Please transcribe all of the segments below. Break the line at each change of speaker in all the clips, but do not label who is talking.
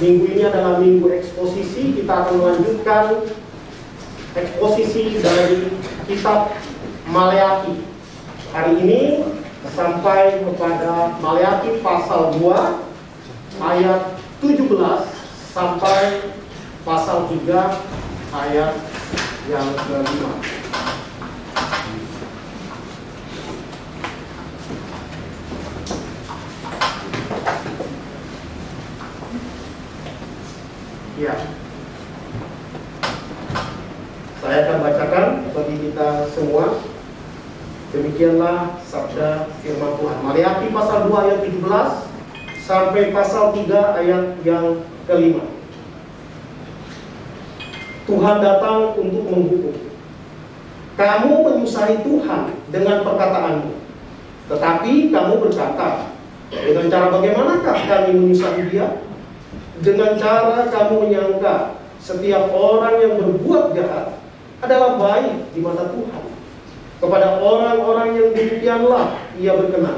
Minggu ini adalah minggu eksposisi. Kita akan melanjutkan eksposisi dari kitab Maleakhi. Hari ini sampai kepada Maleakhi pasal 2 ayat 17 sampai pasal 3 ayat yang ke-5. Ya, saya akan bacakan bagi kita semua. Demikianlah sabda firman Tuhan. Maleakhi pasal 2 ayat 17 sampai pasal 3 ayat yang ke-5. Tuhan datang untuk menghukum. Kamu menyusahi Tuhan dengan perkataanmu, tetapi kamu berkata, dengan cara bagaimanakah kami menyusahi Dia? Dengan cara kamu menyangka setiap orang yang berbuat jahat adalah baik di mata Tuhan. Kepada orang-orang yang demikianlah Ia berkenan.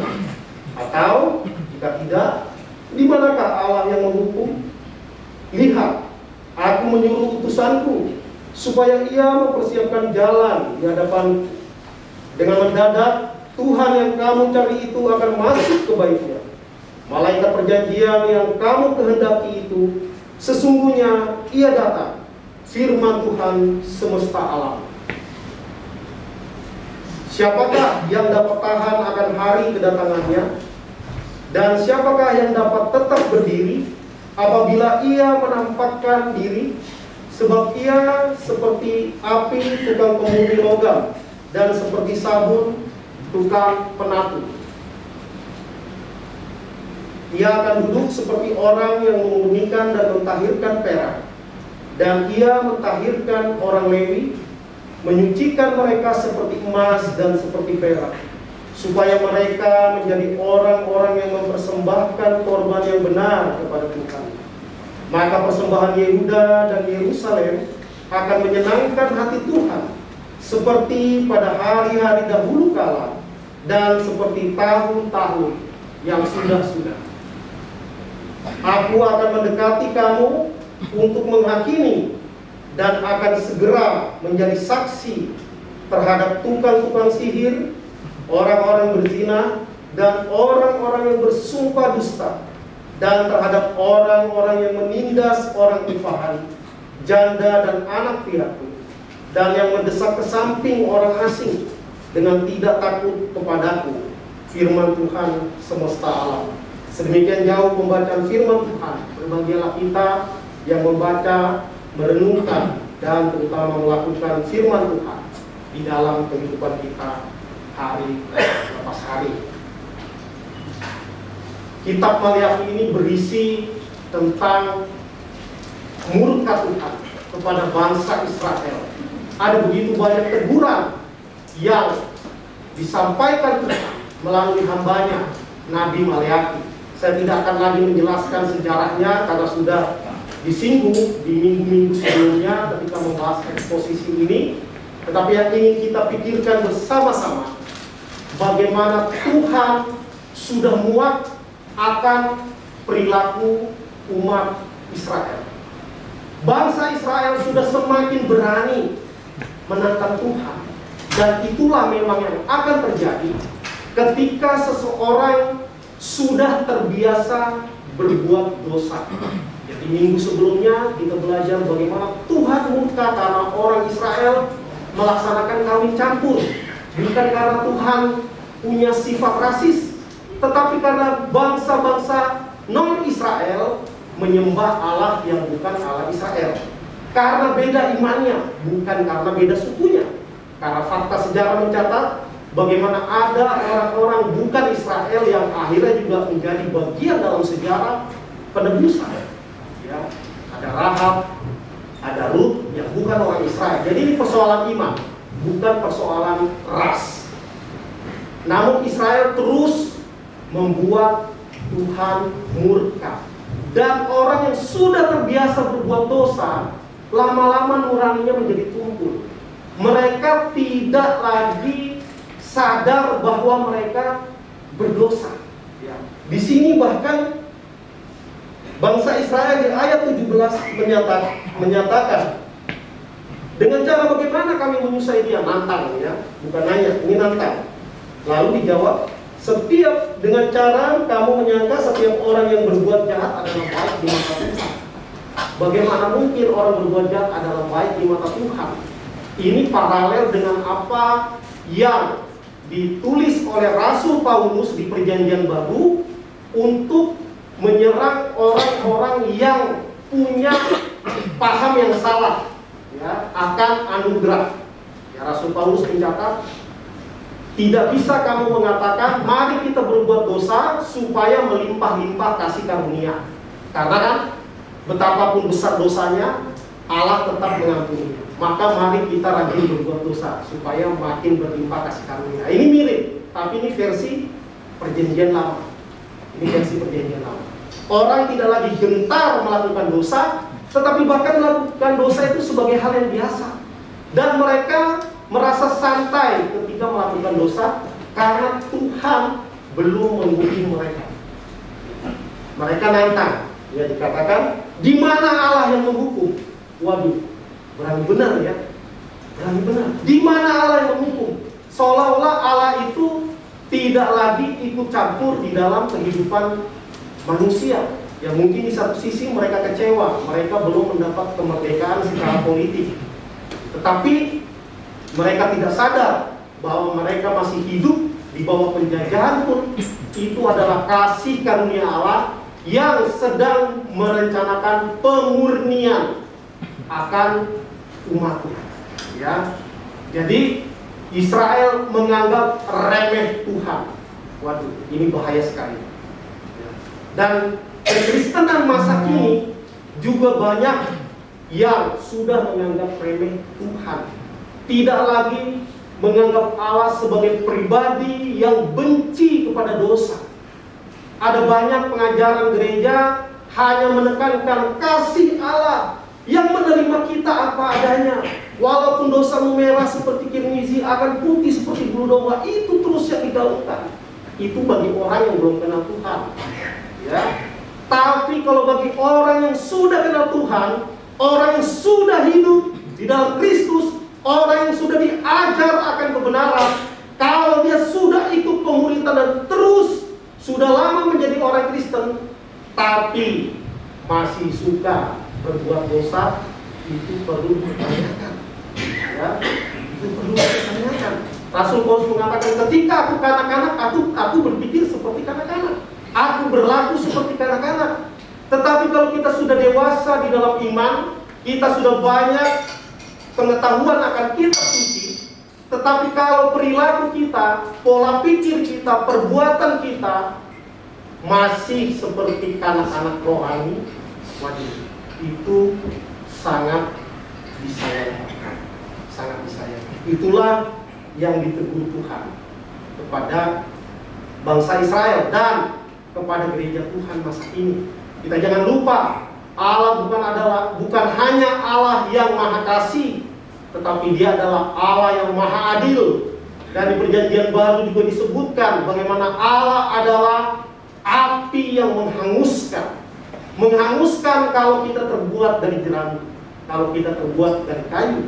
Atau jika tidak, di manakah Allah yang menghukum? Lihat, aku menyuruh utusanku supaya ia mempersiapkan jalan di hadapan. Dengan mendadak Tuhan yang kamu cari itu akan masuk ke baitnya. Malaikat perjanjian yang kamu kehendaki itu sesungguhnya ia datang. Firman Tuhan semesta alam. Siapakah yang dapat tahan akan hari kedatangannya? Dan siapakah yang dapat tetap berdiri apabila ia menampakkan diri? Sebab ia seperti api tukang pemurni logam, dan seperti sabun tukang penatu. Ia akan duduk seperti orang yang memurnikan dan mentahirkan perak. Dan ia mentahirkan orang Lewi, menyucikan mereka seperti emas dan seperti perak, supaya mereka menjadi orang-orang yang mempersembahkan korban yang benar kepada Tuhan. Maka persembahan Yehuda dan Yerusalem akan menyenangkan hati Tuhan, seperti pada hari-hari dahulu kala, dan seperti tahun-tahun yang sudah-sudah. Aku akan mendekati kamu untuk menghakimi, dan akan segera menjadi saksi terhadap tukang-tukang sihir, orang-orang berzina, dan orang-orang yang bersumpah dusta, dan terhadap orang-orang yang menindas orang ifahan, janda dan anak piatu, dan yang mendesak ke samping orang asing dengan tidak takut kepadaku. Firman Tuhan semesta alam. Sedemikian jauh pembacaan firman Tuhan. Berbahagialah kita yang membaca, merenungkan, dan terutama melakukan firman Tuhan di dalam kehidupan kita hari lepas hari. Kitab Maleakhi ini berisi tentang murka Tuhan kepada bangsa Israel. Ada begitu banyak teguran yang disampaikan Tuhan melalui hambanya, Nabi Maleakhi. Saya tidak akan lagi menjelaskan sejarahnya karena sudah disinggung di minggu-minggu sebelumnya ketika membahas eksposisi ini. Tetapi yang ingin kita pikirkan bersama-sama, bagaimana Tuhan sudah muak akan perilaku umat Israel. Bangsa Israel sudah semakin berani menentang Tuhan. Dan itulah memang yang akan terjadi ketika seseorang sudah terbiasa berbuat dosa. Jadi minggu sebelumnya kita belajar bagaimana Tuhan murka karena orang Israel melaksanakan kawin campur. Bukan karena Tuhan punya sifat rasis, tetapi karena bangsa-bangsa non-Israel menyembah Allah yang bukan Allah Israel. Karena beda imannya, bukan karena beda sukunya. Karena fakta sejarah mencatat bagaimana ada orang-orang bukan Israel yang akhirnya juga menjadi bagian dalam sejarah penebusan. Ya, ada Rahab, ada Ruth yang bukan orang Israel. Jadi ini persoalan iman, bukan persoalan ras. Namun Israel terus membuat Tuhan murka. Dan orang yang sudah terbiasa berbuat dosa, lama-lama nuraninya menjadi tumpul. Mereka tidak lagi sadar bahwa mereka berdosa. Ya. Di sini bahkan Bangsa Israel di ayat 17 menyatakan dengan cara bagaimana kami menyusahai dia, nantang ya, bukan nanya, ini nantang. Lalu dijawab, dengan cara kamu menyangka setiap orang yang berbuat jahat adalah baik di mata Tuhan. Bagaimana mungkin orang berbuat jahat adalah baik di mata Tuhan? Ini paralel dengan apa yang ditulis oleh Rasul Paulus di Perjanjian Baru untuk menyerang orang-orang yang punya paham yang salah ya, akan anugerah. Ya, Rasul Paulus mencatat, tidak bisa kamu mengatakan mari kita berbuat dosa supaya melimpah-limpah kasih karunia. Karena kan betapapun besar dosanya, Allah tetap mengampuni. Maka mari kita rajin berbuat dosa supaya makin berlimpah kasih karunia. Ini mirip, tapi ini versi Perjanjian Lama. Ini versi Perjanjian Lama. Orang tidak lagi gentar melakukan dosa, tetapi bahkan melakukan dosa itu sebagai hal yang biasa. Dan mereka merasa santai ketika melakukan dosa karena Tuhan belum menghukum mereka. Mereka nantang, ya dikatakan, di mana Allah yang menghukum? Waduh, berani benar ya, berani benar. Di mana Allah yang menghukum? Seolah-olah Allah itu tidak lagi ikut campur di dalam kehidupan manusia. Ya mungkin di satu sisi mereka kecewa, mereka belum mendapat kemerdekaan secara politik. Tetapi mereka tidak sadar bahwa mereka masih hidup di bawah penjajahan pun itu adalah kasih karunia Allah yang sedang merencanakan pemurnian akan umatnya. Ya, jadi Israel menganggap remeh Tuhan. Waduh, ini bahaya sekali. Dan kekristenan masa kini juga banyak yang sudah menganggap remeh Tuhan. Tidak lagi menganggap Allah sebagai pribadi yang benci kepada dosa. Ada banyak pengajaran gereja hanya menekankan kasih Allah yang menerima kita apa adanya. Walaupun dosamu merah seperti kirmizi, akan putih seperti bulu domba, itu terus yang digaungkan. Itu bagi orang yang belum kenal Tuhan. Ya. Tapi kalau bagi orang yang sudah kenal Tuhan, orang yang sudah hidup di dalam Kristus, orang yang sudah diajar akan kebenaran, kalau dia sudah ikut pemuritan dan terus sudah lama menjadi orang Kristen, tapi masih suka berbuat dosa, itu perlu ditanyakan. Ya, itu perlu ditanyakan. Rasul Paulus mengatakan, ketika aku kanak-kanak, aku berpikir seperti kanak-kanak. Aku berlaku seperti kanak-kanak. Tetapi kalau kita sudah dewasa di dalam iman, kita sudah banyak pengetahuan akan kita suci. Tetapi kalau perilaku kita, pola pikir kita, perbuatan kita masih seperti kanak-kanak rohani, waduh, itu sangat disayangkan. Sangat disayangkan. Itulah yang ditegur Tuhan kepada bangsa Israel dan kepada gereja Tuhan masa ini. Kita jangan lupa, Allah bukan hanya Allah yang maha kasih, tetapi dia adalah Allah yang maha adil. Dan di Perjanjian Baru juga disebutkan bagaimana Allah adalah api yang menghanguskan. Menghanguskan kalau kita terbuat dari jerami, kalau kita terbuat dari kayu.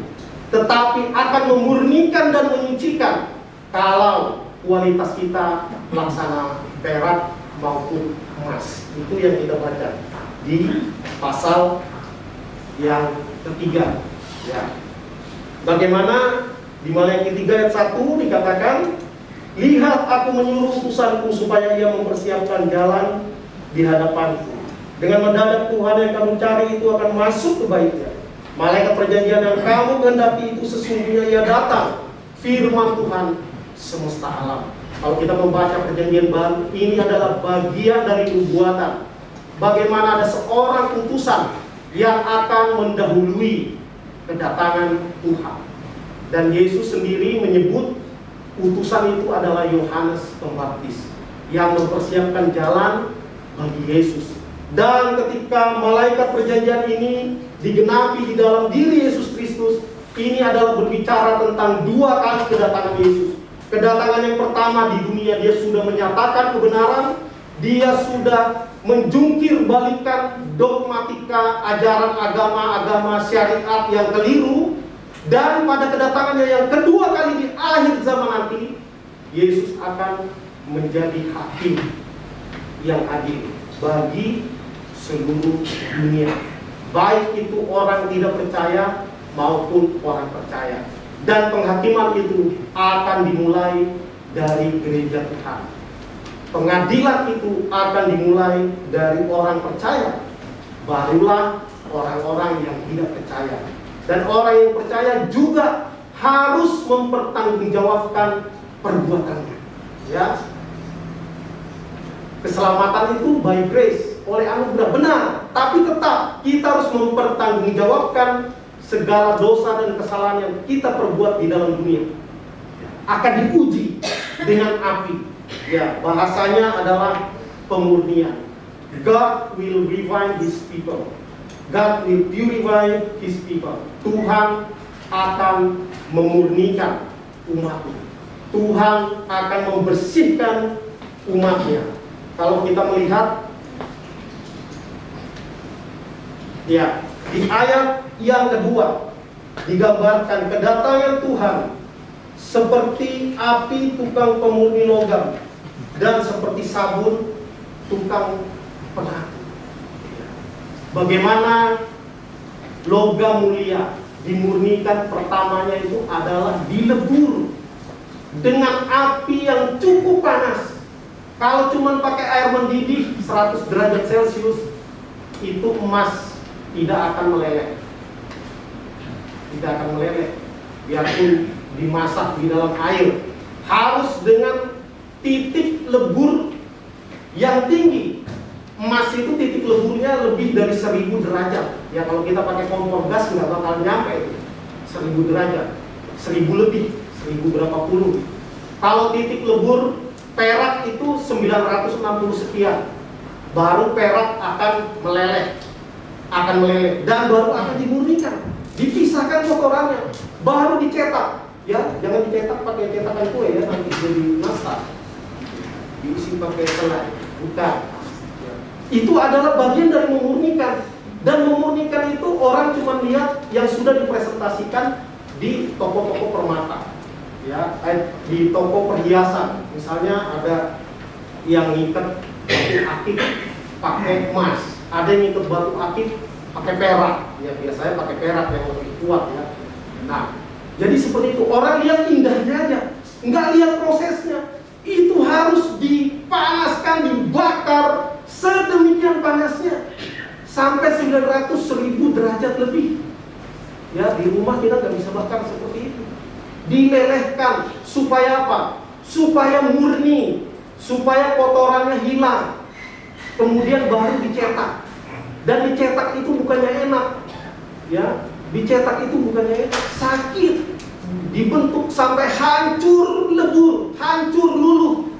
Tetapi akan memurnikan dan menyucikan kalau kualitas kita laksana perak maupun emas. Itu yang kita baca di pasal yang ketiga. Ya. Bagaimana di Maliaki 3 ayat 1 dikatakan, lihat aku menyuruh utusanku supaya ia mempersiapkan jalan di hadapanku. Dengan mendadak Tuhan yang kamu cari itu akan masuk ke baitnya. Malaikat perjanjian yang kamu kehendaki itu sesungguhnya ia datang. Firman Tuhan semesta alam. Kalau kita membaca Perjanjian Baru, ini adalah bagian dari nubuatan. Bagaimana ada seorang utusan yang akan mendahului kedatangan Tuhan. Dan Yesus sendiri menyebut utusan itu adalah Yohanes Pembaptis yang mempersiapkan jalan bagi Yesus. Dan ketika malaikat perjanjian ini digenapi di dalam diri Yesus Kristus, ini adalah berbicara tentang 2 kali kedatangan Yesus. Kedatangan yang pertama di dunia, dia sudah menyatakan kebenaran. dia sudah menjungkir balikan dogmatika, ajaran agama-agama syariat yang keliru, dan pada kedatangannya yang kedua kali di akhir zaman nanti, Yesus akan menjadi hakim yang adil bagi seluruh dunia, baik itu orang tidak percaya maupun orang percaya. Dan penghakiman itu akan dimulai dari gereja Tuhan. Pengadilan itu akan dimulai dari orang percaya, barulah orang-orang yang tidak percaya. Dan orang yang percaya juga harus mempertanggungjawabkan perbuatannya. Ya, keselamatan itu by grace, oleh anugerah, benar. Tapi tetap kita harus mempertanggungjawabkan segala dosa dan kesalahan yang kita perbuat di dalam dunia. Akan diuji dengan api. Ya, bahasanya adalah pemurnian. God will refine His people. God will purify His people. Tuhan akan memurnikan umatnya. Tuhan akan membersihkan umatnya. Kalau kita melihat, ya, di ayat yang kedua digambarkan kedatangan Tuhan seperti api tukang pemurni logam dan seperti sabun tukang penatu. Bagaimana logam mulia dimurnikan, pertamanya itu adalah dilebur dengan api yang cukup panas. Kalau cuma pakai air mendidih 100 derajat Celcius, itu emas tidak akan meleleh. Tidak akan meleleh, biarpun dimasak di dalam air. Harus dengan titik lebur yang tinggi. Emas itu titik leburnya lebih dari 1000 derajat. Ya, kalau kita pakai kompor gas nggak bakal nyampe itu 1000 derajat, 1000 lebih, 1000 berapa puluh. Kalau titik lebur perak itu 960 sekian, baru perak akan meleleh, dan baru akan dimurnikan, dipisahkan kotorannya, baru dicetak. Ya, jangan dicetak pakai cetakan kue ya, nanti jadi nastar, diisi pakai selai, bukan. Ya. Itu adalah bagian dari memurnikan. Dan memurnikan itu orang cuma lihat yang sudah dipresentasikan di toko-toko permata, ya, di toko perhiasan. Misalnya ada yang ngikat batu akik pakai emas, ada yang ngikat batu akik pakai perak. Ya, biasanya pakai perak yang lebih kuat ya. Nah, jadi seperti itu, orang lihat indahnya aja, nggak lihat prosesnya. Itu harus dipanaskan, dibakar sedemikian panasnya sampai 900.000 derajat lebih. Ya, di rumah kita nggak bisa bakar seperti itu. Dilelehkan supaya apa? Supaya murni, supaya kotorannya hilang. Kemudian baru dicetak. Dan dicetak itu bukannya enak, ya. Dicetak itu bukannya enak, sakit. Dibentuk sampai hancur lebur, hancur luluh,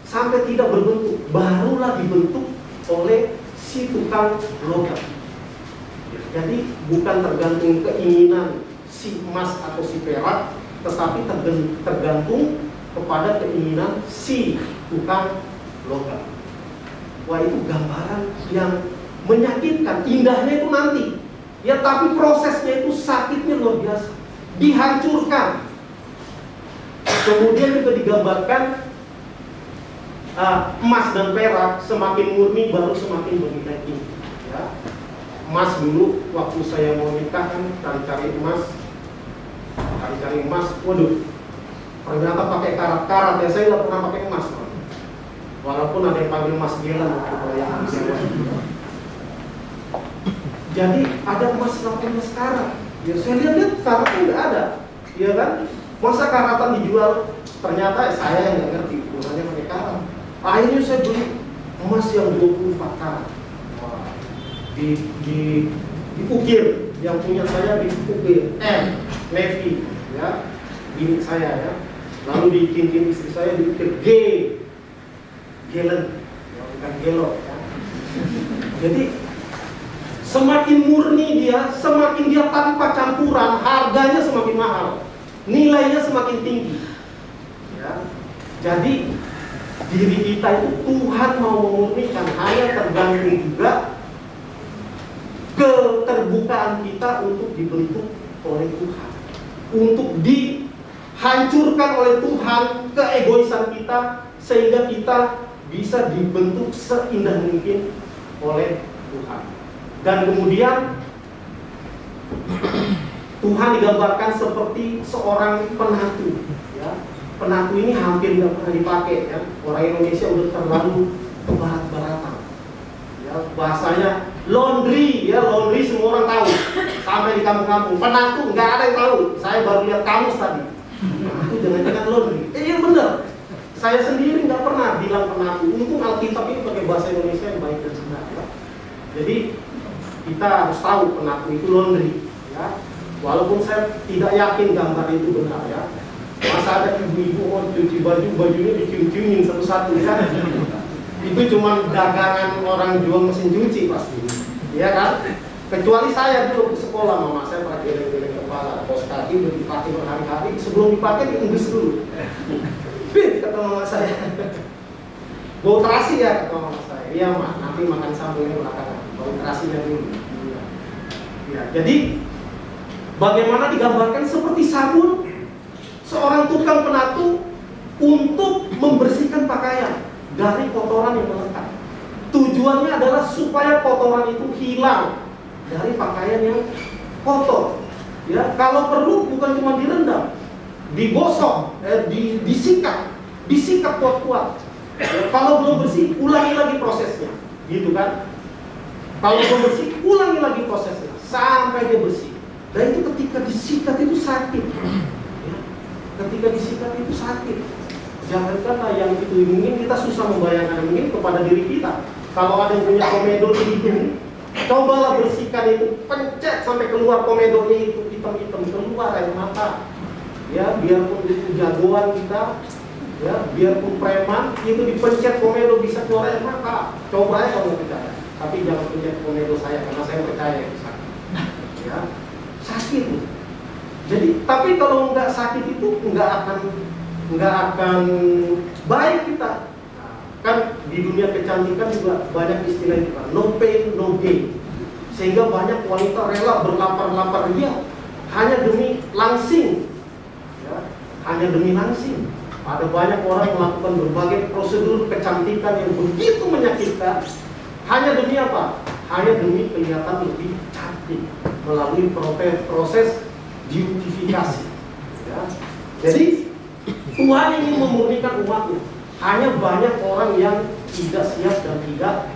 sampai tidak berbentuk. Barulah dibentuk oleh si tukang logam. Jadi bukan tergantung keinginan si emas atau si perak, tetapi tergantung kepada keinginan si tukang logam. Wah, itu gambaran yang menyakitkan. Indahnya itu nanti, ya, tapi prosesnya itu sakitnya luar biasa, dihancurkan. Kemudian juga digambarkan emas dan perak semakin murni baru semakin bernilai tinggi. Ya. Emas dulu waktu saya mau nikah kan cari-cari emas, waduh, ternyata pakai karat-karat ya, saya nggak pernah pakai emas. Walaupun ada yang panggil emas gila waktu perayaan di Jawa. Jadi ada emas 18 karat. Ya, saya lihat karatnya nggak ada, ya kan? Masa karatan dijual? Ternyata saya yang nggak ngerti ukurannya pakai karat. Akhirnya saya beli emas yang 24 karat. Diukir, yang punya saya diukir Navy, ya, bini saya ya. Lalu di cincin istri saya diukir gelen, ya, bukan gelok ya. Jadi semakin murni dia, semakin dia tanpa campuran, harganya semakin mahal, nilainya semakin tinggi. Ya. Jadi diri kita itu Tuhan mau memurnikan, hanya tergantung juga keterbukaan kita untuk dibentuk oleh Tuhan, untuk dihancurkan oleh Tuhan keegoisan kita, sehingga kita bisa dibentuk seindah mungkin oleh Tuhan. Dan kemudian Tuhan digambarkan seperti seorang penatu, ya. Penatu ini hampir nggak pernah dipakai, ya. Orang Indonesia udah terlalu barat-baratan, ya. Bahasanya laundry, ya, laundry semua orang tahu. Sampai di kampung-kampung, penatu nggak ada yang tahu. Saya baru lihat kamus tadi. Nah, itu jangan-jangan laundry. Iya benar. Saya sendiri nggak pernah bilang penatu. Untung Alkitab ini pakai bahasa Indonesia yang baik dan benar, ya. Jadi kita harus tahu penatu itu laundry, ya. Walaupun saya tidak yakin gambar itu benar, ya. Masa ada ibu-ibu mau cuci baju, bajunya dicium-ciumin satu-satu, ya. Itu cuma dagangan orang jual mesin cuci pasti, ya kan? Kecuali saya dulu ke sekolah, mama saya pakai geleng-geleng kepala, kaos kaki udah dipakai berhari-hari, sebelum dipakai diendus dulu. Bih, kata mama saya. Bau terasi ya, kata mama saya. Iya mak, nanti makan sambelnya belakangan. Bau terasinya dulu. Ya, jadi bagaimana digambarkan seperti sabun seorang tukang penatu untuk membersihkan pakaian dari kotoran yang melekat. Tujuannya adalah supaya kotoran itu hilang dari pakaian yang kotor. Ya, kalau perlu bukan cuma direndam, digosok, disikat kuat-kuat. Ya, kalau belum bersih, ulangi lagi prosesnya, gitu kan? Kalau belum bersih, ulangi lagi prosesnya sampai dia bersih. Dan itu ketika disikat itu sakit. Ya, ketika disikat itu sakit. Jangankanlah yang itu, mungkin kita susah membayangkan, mungkin kepada diri kita. Kalau ada yang punya komedo di hidung, cobalah bersihkan itu, pencet sampai keluar komedonya itu hitam-hitam, keluar air mata. Ya, biarpun itu jagoan kita, ya, biarpun preman, itu dipencet komedo bisa keluar air mata. Coba aja kalau nggak percaya. Tapi jangan pencet komedo saya, karena saya percaya itu sakit. Ya, sakit. Jadi, tapi kalau nggak sakit itu nggak akan baik kita. Kan di dunia kecantikan juga banyak istilah itu, no pain no gain. Sehingga banyak wanita rela berlampar-lampar dia hanya demi langsing, ya, hanya demi langsing. Ada banyak orang melakukan berbagai prosedur kecantikan yang begitu menyakitkan hanya demi apa? Hanya demi kelihatan lebih cantik melalui proses beautifikasi. Ya. Jadi Tuhan ingin memurnikan umatnya. Hanya banyak orang yang tidak siap dan tidak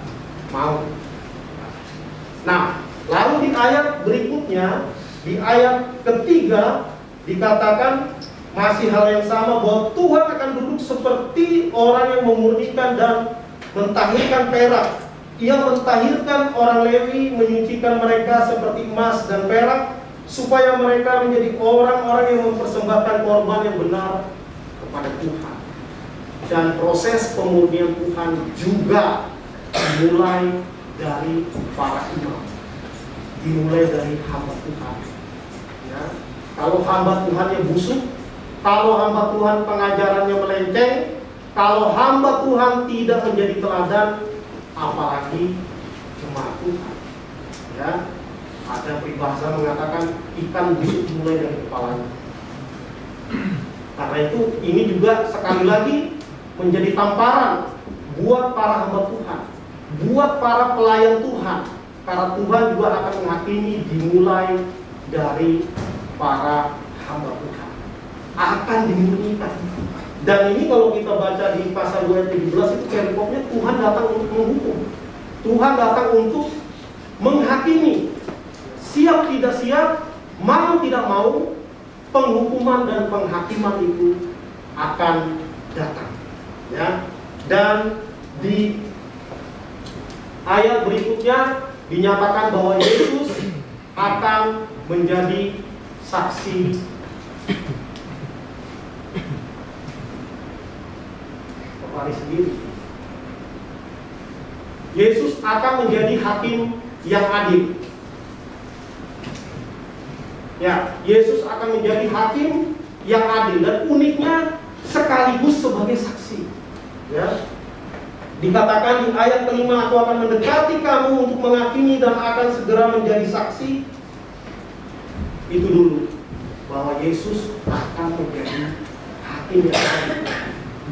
mau. Nah, lalu di ayat berikutnya, di ayat ketiga dikatakan masih hal yang sama, bahwa Tuhan akan duduk seperti orang yang memurnikan dan mentahirkan perak. Ia mentahirkan orang Lewi, menyucikan mereka seperti emas dan perak, supaya mereka menjadi orang-orang yang mempersembahkan korban yang benar kepada Tuhan. Dan proses pemurnian Tuhan juga dimulai dari para imam, dimulai dari hamba Tuhan. Ya. Kalau hamba Tuhannya busuk, kalau hamba Tuhan pengajarannya melenceng, kalau hamba Tuhan tidak menjadi teladan, apalagi jemaat Tuhan. Ya. Ada peribahasa mengatakan ikan busuk mulai dari kepalanya. Karena itu ini juga sekali lagi menjadi tamparan buat para hamba Tuhan, buat para pelayan Tuhan. Karena Tuhan juga akan menghakimi dimulai dari para hamba Tuhan. Akan dimurnikan. Dan ini kalau kita baca di pasal 2 ayat 17 itu perikopnya Tuhan datang untuk menghukum. Tuhan datang untuk menghakimi. Siap tidak siap, mau tidak mau, penghukuman dan penghakiman itu akan datang. Ya. Dan di ayat berikutnya dinyatakan bahwa Yesus akan menjadi saksi kembali sendiri. Yesus akan menjadi hakim yang adil. Ya, Yesus akan menjadi hakim yang adil, dan uniknya sekaligus sebagai saksi. Ya. Dikatakan di ayat kelima, aku akan mendekati kamu untuk menghakimi dan akan segera menjadi saksi. Itu dulu, bahwa Yesus akan menjadi hakim yang adil.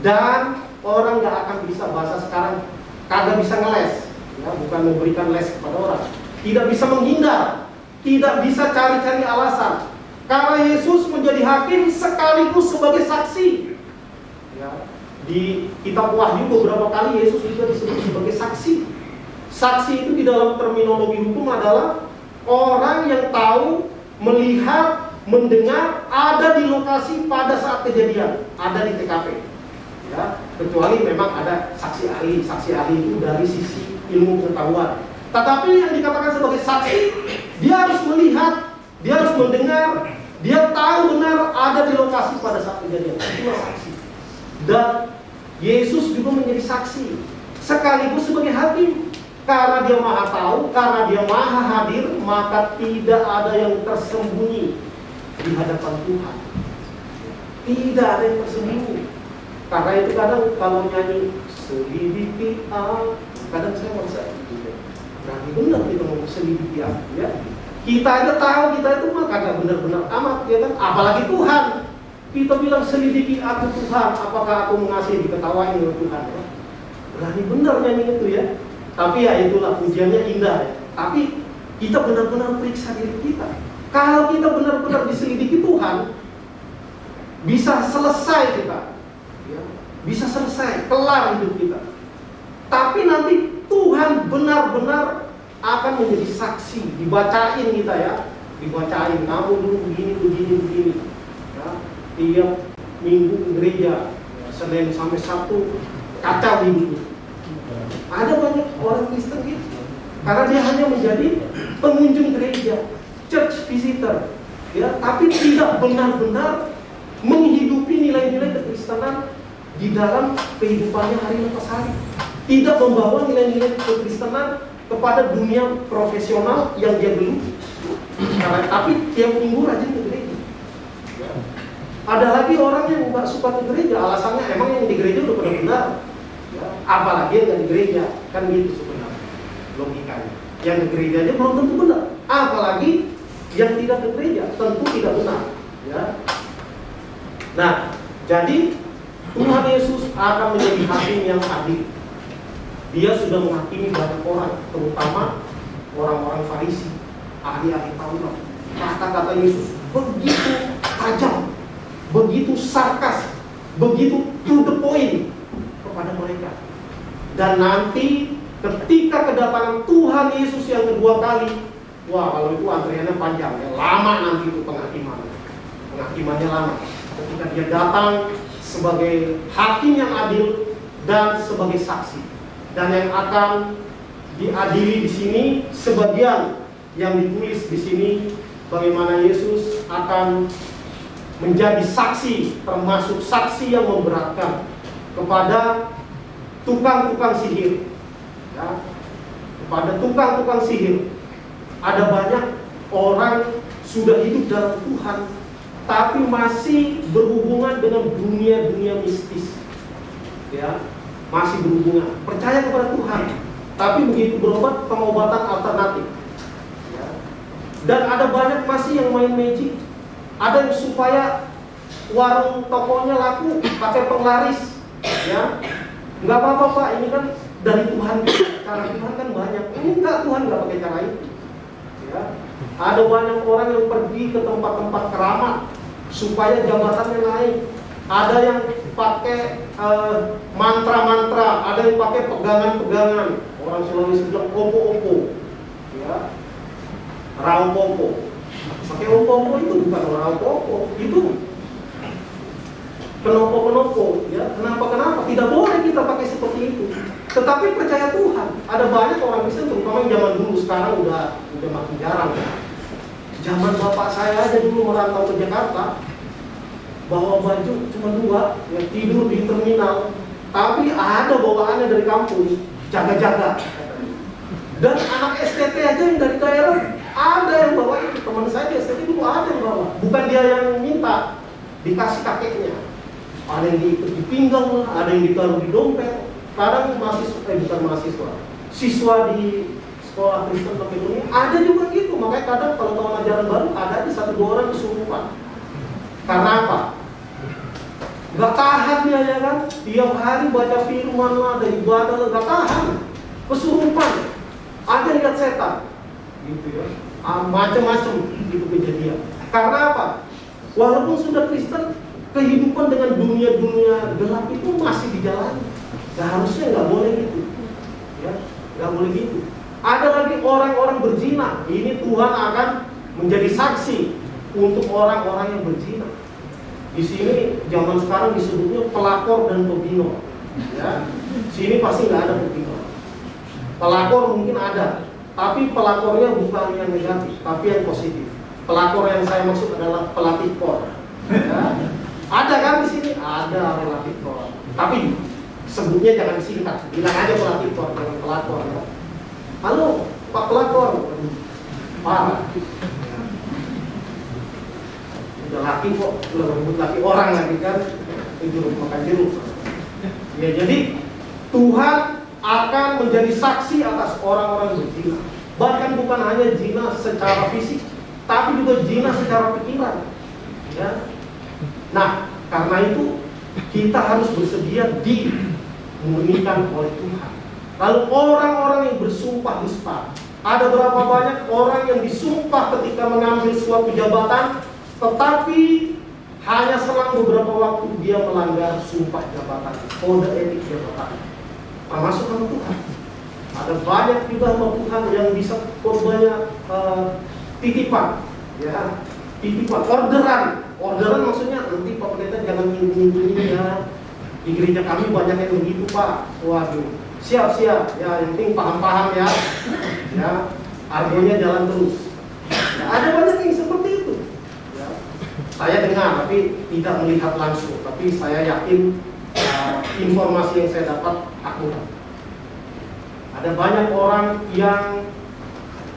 Dan orang gak akan bisa, bahasa sekarang, kagak bisa ngeles, ya, bukan memberikan les kepada orang. Tidak bisa menghindar, tidak bisa cari-cari alasan. Karena Yesus menjadi hakim sekaligus sebagai saksi. Ya. Di kitab Wahyu beberapa kali Yesus juga disebut sebagai saksi. Saksi itu di dalam terminologi hukum adalah orang yang tahu, melihat, mendengar, ada di lokasi pada saat kejadian, ada di TKP. Ya, kecuali memang ada saksi ahli. Saksi ahli itu dari sisi ilmu pengetahuan. Tetapi yang dikatakan sebagai saksi, dia harus melihat, dia harus mendengar, dia tahu benar ada di lokasi pada saat kejadian. Itulah saksi. Dan Yesus juga menjadi saksi sekaligus sebagai hakim. Karena dia maha tahu, karena dia maha hadir, maka tidak ada yang tersembunyi di hadapan Tuhan. Tidak ada yang tersembunyi. Karena itu kadang kalau nyanyi selidiki aku, kadang saya merasa berarti benar kita mau selidiki aku, ya. Kita aja tahu kita itu mah kagak benar-benar amat, ya kan? Apalagi Tuhan. Kita bilang selidiki aku Tuhan, apakah aku mengasihi, diketawain oleh Tuhan, ya? Berani benar nyanyi itu, ya. Tapi ya itulah, pujiannya indah, ya. Tapi kita benar-benar periksa diri kita. Kalau kita benar-benar diselidiki Tuhan, bisa selesai kita, ya. Bisa selesai, kelar hidup kita. Tapi nanti Tuhan benar-benar akan menjadi saksi, dibacain kita, ya. Dibacain, kamu dulu begini. Ya. Tiap minggu ke gereja, ya, Senin sampai Sabtu, kacau hidupnya. Ada banyak orang Kristen gitu, karena dia hanya menjadi pengunjung gereja, church visitor, ya, tapi tidak benar-benar menghidupi nilai-nilai kekristenan di dalam kehidupannya hari lepas hari. Tidak membawa nilai-nilai kekristenan kepada dunia profesional yang dia geluti. Tapi tiap minggu rajin ke gereja. Ya. Ada lagi orang yang nggak suka ke gereja, alasannya emang yang di gereja udah benar-benar. Ya, apalagi yang nggak di gereja, kan gitu sebenarnya logikanya. Yang di gerejanya belum tentu benar, apalagi yang tidak ke gereja tentu tidak benar. Ya. Nah, jadi Tuhan Yesus akan menjadi hakim yang adil. Dia sudah menghakimi banyak orang, terutama orang-orang Farisi, ahli-ahli Taurat. Kata-kata Yesus begitu tajam, begitu sarkas, begitu to the point kepada mereka. Dan nanti ketika kedatangan Tuhan Yesus yang kedua kali, wah, kalau itu antriannya panjang, ya, lama nanti itu penghakimannya lama. Ketika dia datang sebagai hakim yang adil dan sebagai saksi, dan yang akan diadili di sini, sebagian yang ditulis di sini, bagaimana Yesus akan menjadi saksi, termasuk saksi yang memberatkan kepada tukang-tukang sihir, ya, kepada tukang-tukang sihir. Ada banyak orang sudah hidup dalam Tuhan, tapi masih berhubungan dengan dunia mistis, ya, masih berhubungan, percaya kepada Tuhan, tapi begitu berobat, pengobatan alternatif, ya. Dan ada banyak masih yang main magic. Ada yang supaya warung tokonya laku pakai penglaris, ya. Nggak apa-apa Pak, ini kan dari Tuhan, cara Tuhan kan banyak. Enggak, Tuhan nggak pakai cara itu, ya. Ada banyak orang yang pergi ke tempat-tempat keramat supaya jabatannya naik. Ada yang pakai mantra-mantra, ada yang pakai pegangan-pegangan. Orang Sulawesi bilang opo-opo, ya, raupopo. Pakai opo-opo itu bukan raupopo, itu penopo-penopo, ya. Kenapa? Tidak boleh kita pakai seperti itu. Tetapi percaya Tuhan. Ada banyak orang Kristen, terutama yang zaman dulu, sekarang udah makin jarang, ya. Zaman bapak saya aja dulu merantau ke Jakarta, bawa baju cuma 2, yang tidur di terminal, tapi ada bawaannya dari kampus, jaga-jaga. Dan anak STT aja yang dari daerah ada yang bawa itu. Teman saya di STT dulu ada yang bawa, bukan dia yang minta, dikasih kakeknya. ada yang diikat di pinggang lah, ada yang ditaruh di dompet. Kadang bukan mahasiswa, siswa di sekolah Kristen Makedonia ada juga gitu. Makanya kadang kalau tahun ajaran baru ada di 1-2 orang kesurupan. Karena apa? Gak tahan dia, ya kan? Tiap hari baca firman lah, ada ibadah lah, gak tahan. Kesurupan, ada lihat setan, gitu ya. Macam-macam gitu kejadian. Karena apa? Walaupun sudah Kristen, kehidupan dengan dunia-dunia gelap itu masih dijalani. Seharusnya nggak boleh gitu, ya, nggak boleh gitu. Ada lagi orang-orang berzina. Ini Tuhan akan menjadi saksi untuk orang-orang yang berzina. Di sini zaman sekarang disebutnya pelakor dan pebino. Ya, sini pasti nggak ada pebino. Pelakor mungkin ada, tapi pelakornya bukan yang negatif, tapi yang positif. Pelakor yang saya maksud adalah pelatih kor. Ya. Ada kan di sini? Ada pelatih kor. Tapi sebutnya jangan disingkat, bilang aja pelatih kor, jangan pelakor. Ya. Halo, Pak Pelakor. Parah. Udah laki kok, udah rebut laki orang lagi kan, jeruk makan jeruk. Ya, jadi Tuhan akan menjadi saksi atas orang-orang berzina. Bahkan bukan hanya zina secara fisik, tapi juga zina secara pikiran. Ya. Nah, karena itu kita harus bersedia dimurnikan oleh Tuhan. Lalu orang-orang yang bersumpah dusta, ada berapa banyak orang yang disumpah ketika mengambil suatu jabatan, tetapi hanya selang beberapa waktu dia melanggar sumpah jabatan, kode etik jabatan, termasuk sama Tuhan. Ada banyak juga sama Tuhan yang bisa korbannya titipan, ya, titipan, orderan maksudnya nanti Pak Pendeta jangan minggu-minggu ya. Di gereja kami banyak yang begitu Pak. Waduh, siap, ya, yang penting paham-paham ya, ya, argonya jalan terus. Ya, ada banyak yang seperti itu. Ya. Saya dengar tapi tidak melihat langsung, tapi saya yakin informasi yang saya dapat akurat. Ada banyak orang yang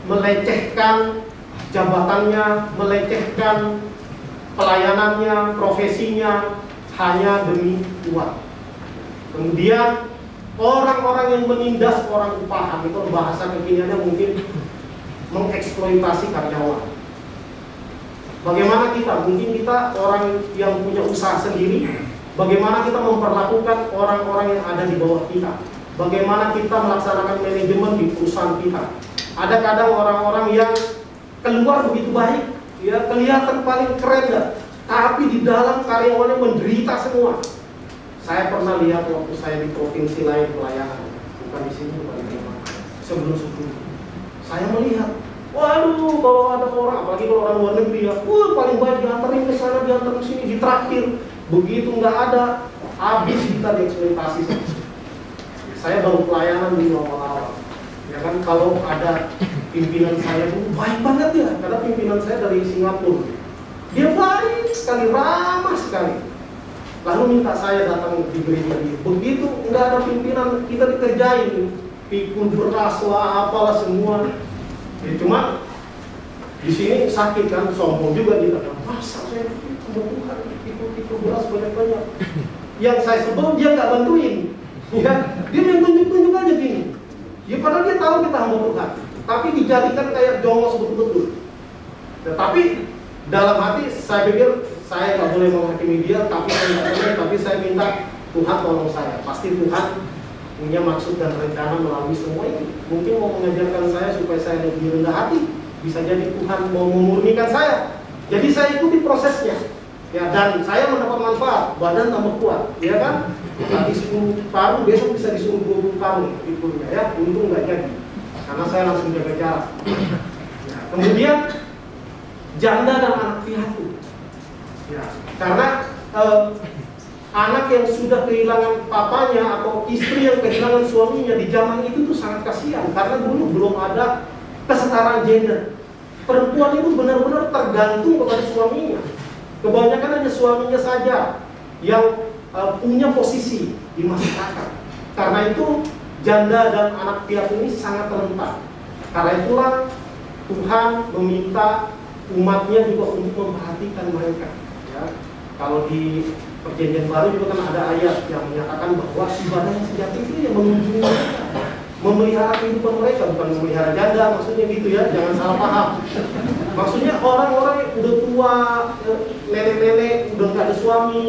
melecehkan jabatannya, melecehkan pelayanannya, profesinya hanya demi uang. Kemudian orang-orang yang menindas orang upahan, itu bahasa kekiniannya mungkin mengeksploitasi karyawan. Bagaimana kita? Mungkin kita orang yang punya usaha sendiri, bagaimana kita memperlakukan orang-orang yang ada di bawah kita? Bagaimana kita melaksanakan manajemen di perusahaan kita? Ada kadang orang-orang yang keluar begitu baik, ya, kelihatan paling keren dah, tapi di dalam karyawannya menderita semua. Saya pernah lihat waktu saya di provinsi lain pelayanan, bukan di sini, bukan di mana. Sebelum-sebelumnya, saya melihat, waduh, kalau ada orang, apalagi kalau orang luar negeri ya, paling baik diantarin ke sana, diantarin ke sini, ditraktir. Begitu nggak ada, habis kita dieksploitasi. Saya baru pelayanan di awal-awal, ya kan, kalau ada pimpinan saya itu baik banget ya, karena pimpinan saya dari Singapura. Dia baik sekali, ramah sekali. Lalu minta saya datang di gereja dia. Begitu nggak ada pimpinan, kita dikerjain, pikul beras lah, apalah semua. Ya, cuma di sini sakit kan, sombong juga dia. Masa saya Tuhan pikul beras banyak-banyak. Yang saya sebel dia nggak bantuin. Ya, dia yang tunjuk-tunjuk aja gini. Ya padahal dia tahu kita hamba Tuhan, tapi dijadikan kayak jongos betul-betul. Ya, tapi dalam hati saya pikir saya nggak boleh menghakimi dia, tapi saya minta Tuhan tolong saya. Pasti Tuhan punya maksud dan rencana melalui semua ini. Mungkin mau mengajarkan saya supaya saya lebih rendah hati. Bisa jadi Tuhan mau memurnikan saya. Jadi saya ikuti prosesnya. Ya, dan saya mendapat manfaat, badan tambah kuat, ya kan? Tadi 10 paru, besok bisa disuruh 20 paru ikulnya, ya. Untung nggak jadi, karena saya langsung jaga jarak. Ya, kemudian janda dan anak piatu. Ya, karena anak yang sudah kehilangan papanya atau istri yang kehilangan suaminya di zaman itu tuh sangat kasihan, karena dulu belum ada kesetaraan gender. Perempuan itu benar-benar tergantung kepada suaminya. Kebanyakan hanya suaminya saja yang punya posisi di masyarakat. Karena itu janda dan anak piatu ini sangat rentan. Karena itulah Tuhan meminta umatnya juga untuk memperhatikan mereka. Ya. Kalau di Perjanjian Baru juga kan ada ayat yang menyatakan bahwa ibadah yang sejati itu yang mengunjungi mereka, memelihara kehidupan mereka, bukan memelihara janda, maksudnya gitu ya, jangan salah paham. Maksudnya orang-orang yang udah tua, nenek-nenek, udah nggak ada suami,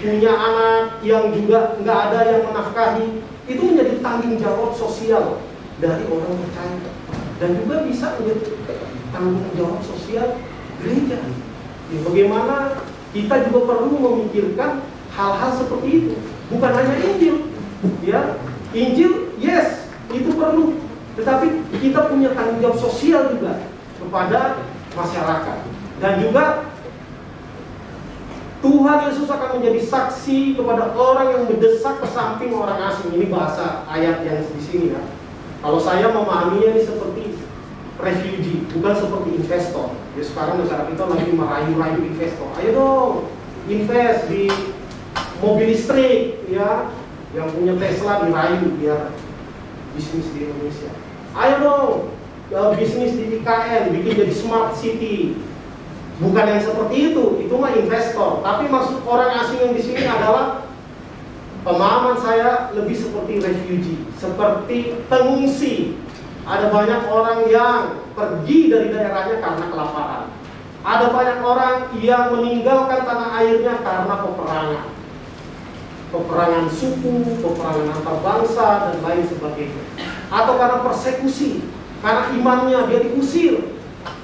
punya anak yang juga nggak ada yang menafkahi, itu menjadi tanggung jawab sosial dari orang percaya, dan juga bisa menjadi tanggung jawab sosial gereja. Ya, bagaimana kita juga perlu memikirkan hal-hal seperti itu, bukan hanya Injil, ya, Injil, yes, itu perlu, tetapi kita punya tanggung jawab sosial juga kepada masyarakat, dan juga Tuhan Yesus akan menjadi saksi kepada orang yang mendesak ke samping orang asing. Ini bahasa ayat yang di sini ya. Kalau saya memahaminya ini seperti refugee, bukan seperti investor. Ya, sekarang negara kita lagi merayu-rayu investor. Ayo dong, invest di mobil listrik, ya, yang punya Tesla dirayu biar bisnis di Indonesia. Ayo dong, bisnis di IKN, bikin jadi smart city. Bukan yang seperti itu mah investor. Tapi maksud orang asing yang di sini adalah, pemahaman saya lebih seperti refugee, seperti pengungsi. Ada banyak orang yang pergi dari daerahnya karena kelaparan. Ada banyak orang yang meninggalkan tanah airnya karena peperangan. Peperangan suku, peperangan antar bangsa, dan lain sebagainya. Atau karena persekusi, karena imannya dia diusir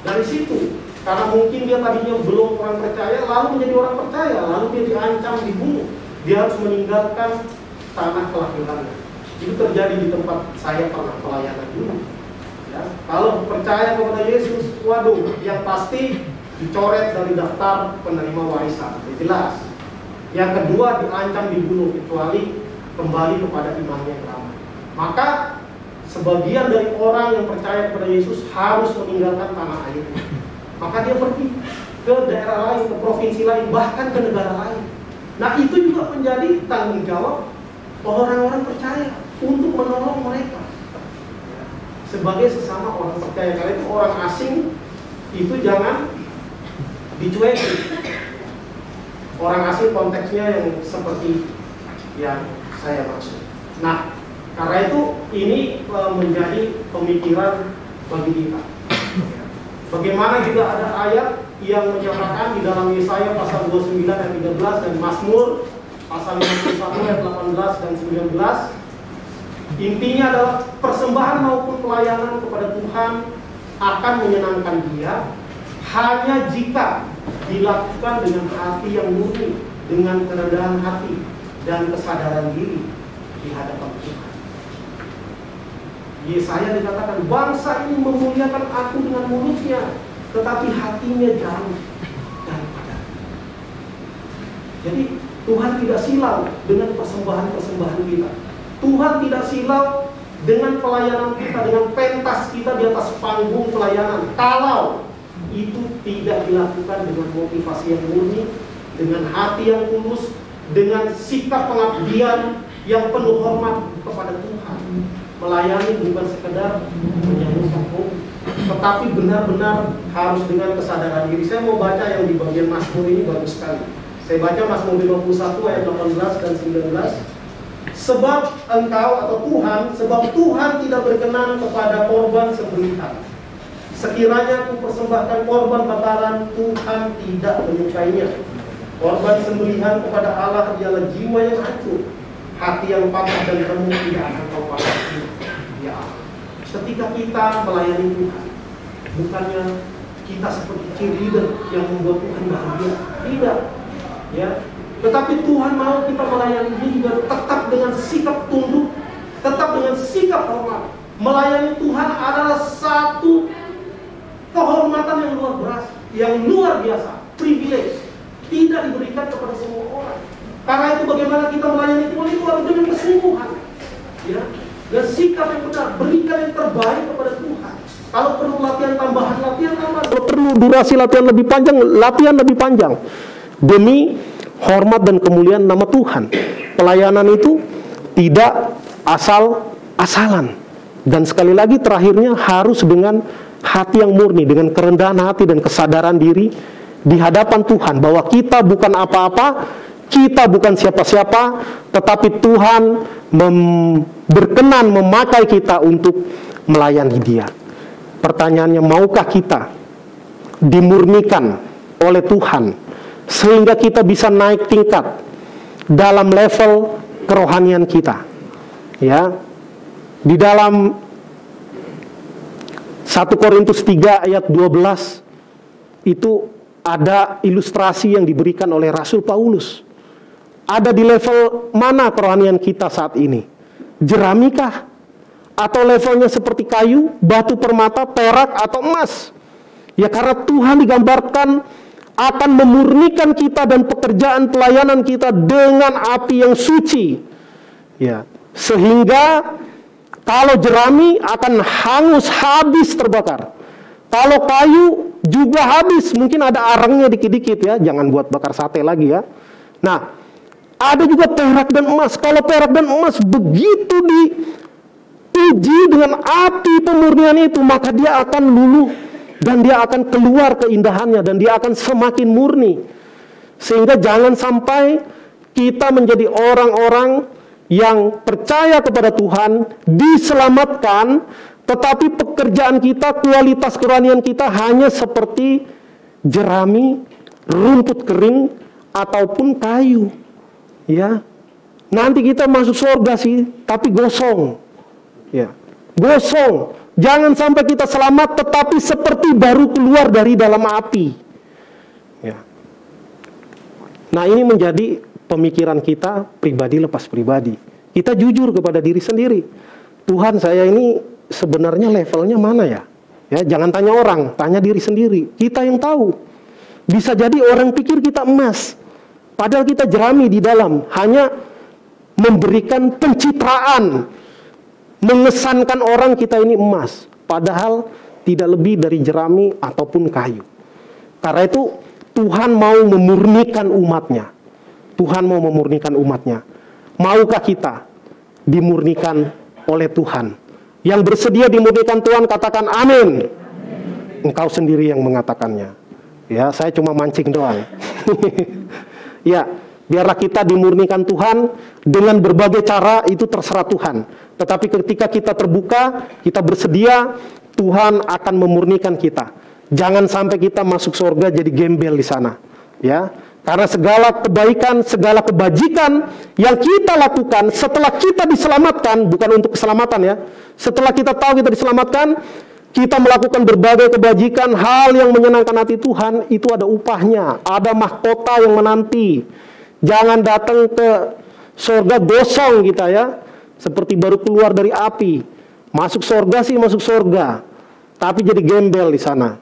dari situ. Karena mungkin dia tadinya belum orang percaya, lalu menjadi orang percaya, lalu dia diancam, dibunuh. Dia harus meninggalkan tanah kelahirannya. Itu terjadi di tempat saya pernah pelayanan dulu. Ya, kalau percaya kepada Yesus, waduh, yang pasti dicoret dari daftar penerima warisan, itu jelas. Yang kedua, diancam dibunuh kecuali kembali kepada imannya yang lama. Maka sebagian dari orang yang percaya kepada Yesus harus meninggalkan tanah airnya. Maka dia pergi ke daerah lain, ke provinsi lain, bahkan ke negara lain. Nah, itu juga menjadi tanggung jawab orang-orang percaya untuk menolong mereka sebagai sesama orang percaya. Karena itu orang asing itu jangan dicuekin. Orang asing konteksnya yang seperti yang saya maksud. Nah, karena itu ini menjadi pemikiran bagi kita. Bagaimana juga ada ayat yang menyatakan di dalam Yesaya pasal 29 ayat 13 dan Mazmur pasal 51 ayat 18 dan 19. Intinya adalah persembahan maupun pelayanan kepada Tuhan akan menyenangkan Dia hanya jika dilakukan dengan hati yang murni, dengan kerendahan hati dan kesadaran diri di hadapan Tuhan. Yesaya dikatakan, bangsa ini memuliakan aku dengan mulutnya, tetapi hatinya jauh daripada. Jadi Tuhan tidak silau dengan persembahan-persembahan kita. Tuhan tidak silau dengan pelayanan kita, dengan pentas kita di atas panggung pelayanan. Kalau itu tidak dilakukan dengan motivasi yang murni, dengan hati yang tulus, dengan sikap pengabdian yang penuh hormat kepada Tuhan. Melayani bukan sekedar menyambungkan hobi, tetapi benar-benar harus dengan kesadaran diri. Saya mau baca yang di bagian Mazmur ini bagus sekali. Saya baca Mazmur 51 ayat 18 dan 19. Sebab engkau atau Tuhan, sebab Tuhan tidak berkenan kepada korban sembelihan. Sekiranya aku persembahkan korban bakaran, Tuhan tidak menyukainya. Korban sembelihan kepada Allah ialah jiwa yang hancur, hati yang patah dan remuk tidak akan kau pakai. Ya, ketika kita melayani Tuhan, bukannya kita seperti cheerleader yang membuat Tuhan bahagia, tidak. Ya, tetapi Tuhan mau kita melayani Dia juga tetap dengan sikap tunduk, tetap dengan sikap hormat. Melayani Tuhan adalah satu kehormatan yang luar biasa, privilege, tidak diberikan kepada semua orang. Karena itu bagaimana kita melayani Tuhan itu harus dengan kesungguhan, ya, dan sikap yang benar, berikan yang terbaik kepada Tuhan. Kalau perlu latihan tambahan, kalau perlu durasi latihan lebih panjang, demi hormat dan kemuliaan nama Tuhan. Pelayanan itu tidak asal-asalan. Dan sekali lagi terakhirnya harus dengan hati yang murni, dengan kerendahan hati dan kesadaran diri di hadapan Tuhan bahwa kita bukan apa-apa, Kita bukan siapa-siapa, tetapi Tuhan berkenan memakai kita untuk melayani Dia. Pertanyaannya, maukah kita dimurnikan oleh Tuhan sehingga kita bisa naik tingkat dalam level kerohanian kita? Ya, di dalam 1 Korintus 3 ayat 12 itu ada ilustrasi yang diberikan oleh Rasul Paulus. Ada di level mana kerohanian kita saat ini? Jeramikah? Atau levelnya seperti kayu, batu permata, perak, atau emas? Ya, karena Tuhan digambarkan akan memurnikan kita dan pekerjaan pelayanan kita dengan api yang suci. Ya, sehingga kalau jerami akan hangus, habis terbakar. Kalau kayu juga habis, mungkin ada arangnya dikit-dikit ya, jangan buat bakar sate lagi ya. Nah, ada juga perak dan emas. Kalau perak dan emas begitu diuji dengan api pemurnian itu, maka dia akan luluh dan dia akan keluar keindahannya dan dia akan semakin murni. Sehingga jangan sampai kita menjadi orang-orang yang percaya kepada Tuhan, diselamatkan, tetapi pekerjaan kita, kualitas kerohanian kita hanya seperti jerami, rumput kering, ataupun kayu. Ya, nanti kita masuk surga sih, tapi gosong. Ya, gosong. Jangan sampai kita selamat, tetapi seperti baru keluar dari dalam api. Ya. Nah, ini menjadi pemikiran kita pribadi lepas pribadi. Kita jujur kepada diri sendiri. Tuhan, saya ini sebenarnya levelnya mana ya? Ya, jangan tanya orang, tanya diri sendiri. Kita yang tahu. Bisa jadi orang pikir kita emas, padahal kita jerami di dalam, hanya memberikan pencitraan, mengesankan orang kita ini emas, padahal tidak lebih dari jerami ataupun kayu. Karena itu Tuhan mau memurnikan umatnya. Tuhan mau memurnikan umatnya. Maukah kita dimurnikan oleh Tuhan? Yang bersedia dimurnikan Tuhan katakan amin. Engkau sendiri yang mengatakannya. Ya, saya cuma mancing doang. Ya, biarlah kita dimurnikan Tuhan dengan berbagai cara, itu terserah Tuhan. Tetapi ketika kita terbuka, kita bersedia, Tuhan akan memurnikan kita. Jangan sampai kita masuk surga jadi gembel di sana. Ya, karena segala kebaikan, segala kebajikan yang kita lakukan setelah kita diselamatkan, bukan untuk keselamatan ya. Setelah kita tahu kita diselamatkan, kita melakukan berbagai kebajikan, hal yang menyenangkan hati Tuhan, itu ada upahnya, ada mahkota yang menanti. Jangan datang ke surga gosong kita ya, seperti baru keluar dari api. Masuk surga sih masuk surga, tapi jadi gembel di sana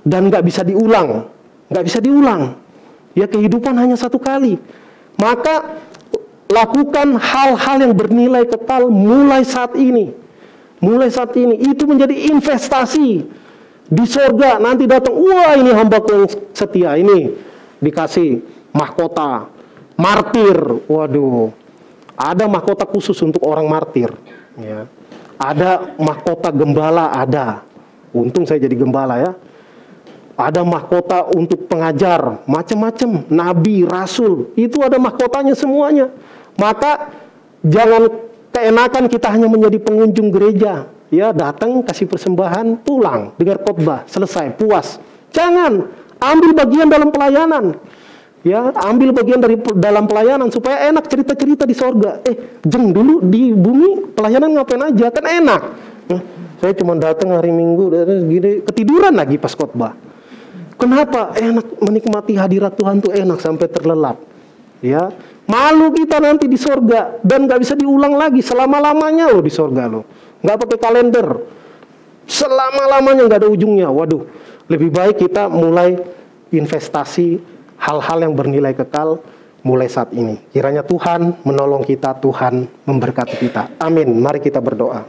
dan nggak bisa diulang, nggak bisa diulang. Ya, kehidupan hanya satu kali. Maka lakukan hal-hal yang bernilai kekal mulai saat ini. Mulai saat ini, itu menjadi investasi di surga. Nanti datang, wah ini hambaku yang setia, ini dikasih mahkota martir. Waduh, ada mahkota khusus untuk orang martir. Ya. Ada mahkota gembala, ada. Untung saya jadi gembala ya. Ada mahkota untuk pengajar, macam-macam, nabi, rasul, itu ada mahkotanya semuanya. Maka jangan keenakan kita hanya menjadi pengunjung gereja, ya, datang kasih persembahan, pulang, dengar khotbah, selesai, puas. Jangan, ambil bagian dalam pelayanan. Ya, ambil bagian dari dalam pelayanan supaya enak cerita-cerita di sorga. Jeng dulu di bumi pelayanan ngapain aja, kan enak. Saya cuma datang hari Minggu, gini, ketiduran lagi pas khotbah. Kenapa? Enak, menikmati hadirat Tuhan tuh enak sampai terlelap. Ya, malu kita nanti di sorga dan nggak bisa diulang lagi selama-lamanya loh di sorga loh. Nggak pakai kalender, selama-lamanya nggak ada ujungnya. Waduh, lebih baik kita mulai investasi hal-hal yang bernilai kekal mulai saat ini. Kiranya Tuhan menolong kita, Tuhan memberkati kita. Amin. Mari kita berdoa.